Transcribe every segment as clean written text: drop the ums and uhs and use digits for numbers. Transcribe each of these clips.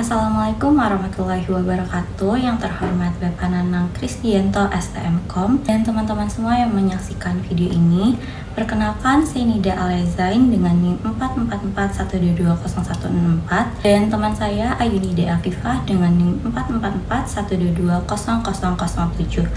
Assalamualaikum warahmatullahi wabarakatuh. Yang terhormat Bapak Nanang Krisdianto STMkom dan teman-teman semua yang menyaksikan video ini. Perkenalkan, saya Nida Alezain dengan NIM 444122014 dan teman saya Ayunida Afifah dengan NIM 44412200007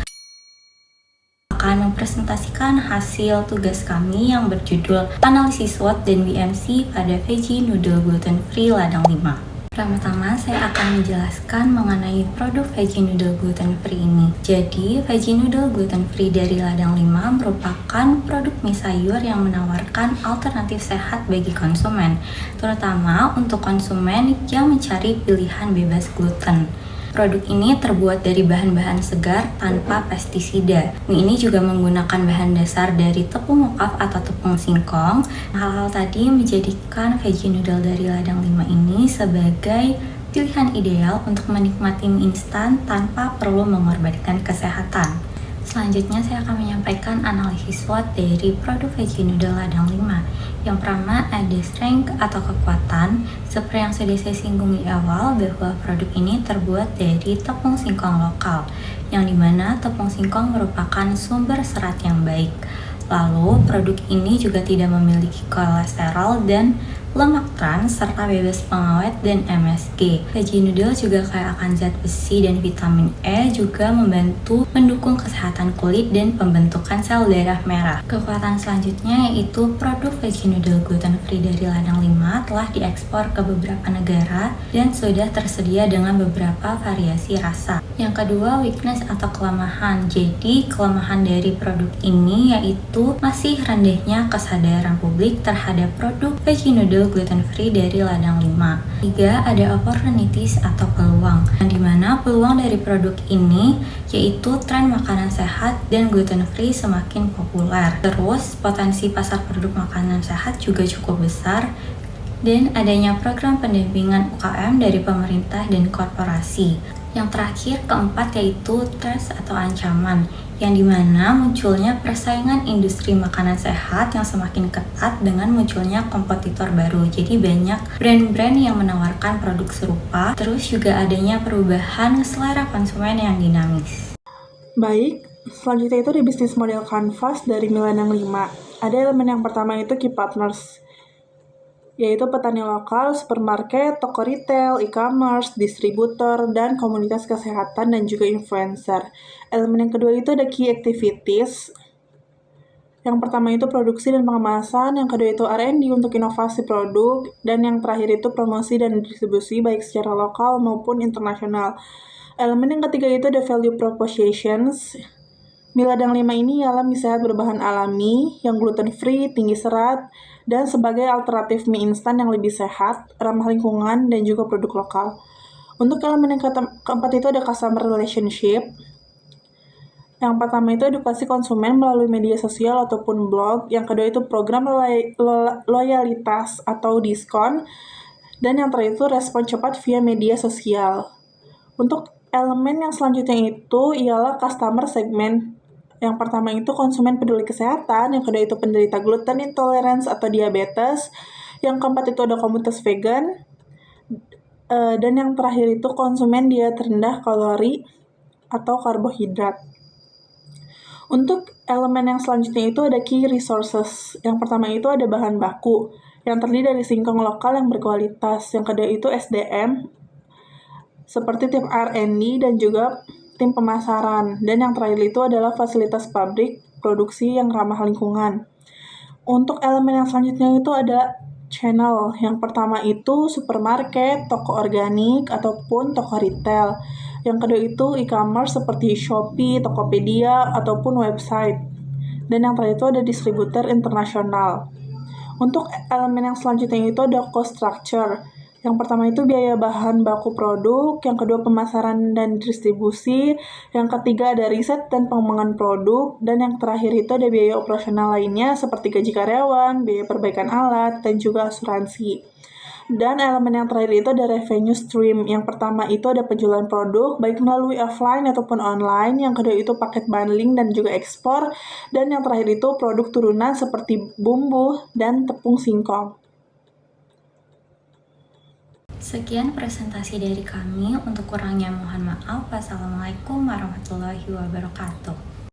akan mempresentasikan hasil tugas kami yang berjudul Analisis SWOT dan BMC pada Veggie Noodle Gluten Free ladang 5. Pertama-tama saya akan menjelaskan mengenai produk Veggie Noodle Gluten Free ini. Jadi, Veggie Noodle Gluten Free dari ladang 5 merupakan produk mie sayur yang menawarkan alternatif sehat bagi konsumen, terutama untuk konsumen yang mencari pilihan bebas gluten. Produk ini terbuat dari bahan-bahan segar tanpa pestisida. Mie ini juga menggunakan bahan dasar dari tepung mokaf atau tepung singkong. Hal-hal tadi menjadikan Veggie Noodle dari ladang 5 ini sebagai pilihan ideal untuk menikmati mie instan tanpa perlu mengorbankan kesehatan. Selanjutnya saya akan menyampaikan analisis SWOT dari produk Veggie Noodle ladang 5. Yang pertama ada strength atau kekuatan. Seperti yang sudah saya singgung di awal bahwa produk ini terbuat dari tepung singkong lokal, yang dimana tepung singkong merupakan sumber serat yang baik. Lalu produk ini juga tidak memiliki kolesterol dan lemak trans serta bebas pengawet dan MSG. Veggie Noodle juga kaya akan zat besi dan vitamin E, juga membantu mendukung kesehatan kulit dan pembentukan sel darah merah. Kekuatan selanjutnya yaitu produk Veggie Noodle Gluten Free dari ladang 5 telah diekspor ke beberapa negara dan sudah tersedia dengan beberapa variasi rasa. Yang kedua, weakness atau kelemahan. Jadi kelemahan dari produk ini yaitu masih rendahnya kesadaran publik terhadap produk Veggie Noodle Gluten Free dari ladang 5. 3. Ada opportunities atau peluang, yang dimana peluang dari produk ini yaitu tren makanan sehat dan gluten free semakin populer. Terus potensi pasar produk makanan sehat juga cukup besar, dan adanya program pendampingan UKM dari pemerintah dan korporasi. Yang terakhir, keempat, yaitu threat atau ancaman, yang dimana munculnya persaingan industri makanan sehat yang semakin ketat dengan munculnya kompetitor baru. Jadi banyak brand-brand yang menawarkan produk serupa, terus juga adanya perubahan selera konsumen yang dinamis. Baik, selanjutnya itu di bisnis model Canvas dari Miladang 5. Ada elemen yang pertama itu key partners, yaitu petani lokal, supermarket, toko retail, e-commerce, distributor, dan komunitas kesehatan dan juga influencer. Elemen yang kedua itu ada key activities. Yang pertama itu produksi dan pengemasan, yang kedua itu R&D untuk inovasi produk, dan yang terakhir itu promosi dan distribusi baik secara lokal maupun internasional. Elemen yang ketiga itu ada value propositions. Mie ladang 5 ini ialah mie sehat berbahan alami, yang gluten free, tinggi serat, dan sebagai alternatif mie instan yang lebih sehat, ramah lingkungan, dan juga produk lokal. Untuk elemen yang keempat itu ada customer relationship. Yang pertama itu edukasi konsumen melalui media sosial ataupun blog. Yang kedua itu program loyalitas atau diskon. Dan yang terakhir itu respon cepat via media sosial. Untuk elemen yang selanjutnya itu ialah customer segment. Yang pertama itu konsumen peduli kesehatan, yang kedua itu penderita gluten intolerance atau diabetes, yang keempat itu ada komunitas vegan, dan yang terakhir itu konsumen diet rendah kalori atau karbohidrat. Untuk elemen yang selanjutnya itu ada key resources. Yang pertama itu ada bahan baku, yang terdiri dari singkong lokal yang berkualitas, yang kedua itu SDM, seperti tim R&D dan juga tim pemasaran, dan yang terakhir itu adalah fasilitas pabrik produksi yang ramah lingkungan. Untuk elemen yang selanjutnya itu ada channel. Yang pertama itu supermarket, toko organik, ataupun toko retail. Yang kedua itu e-commerce seperti Shopee, Tokopedia, ataupun website. Dan yang terakhir itu ada distributor internasional. Untuk elemen yang selanjutnya itu ada cost structure. Yang pertama itu biaya bahan baku produk, yang kedua pemasaran dan distribusi, yang ketiga ada riset dan pengembangan produk, dan yang terakhir itu ada biaya operasional lainnya seperti gaji karyawan, biaya perbaikan alat, dan juga asuransi. Dan elemen yang terakhir itu ada revenue stream. Yang pertama itu ada penjualan produk, baik melalui offline ataupun online, yang kedua itu paket bundling dan juga ekspor, dan yang terakhir itu produk turunan seperti bumbu dan tepung singkong. Sekian presentasi dari kami. Untuk kurangnya mohon maaf. Wassalamualaikum warahmatullahi wabarakatuh.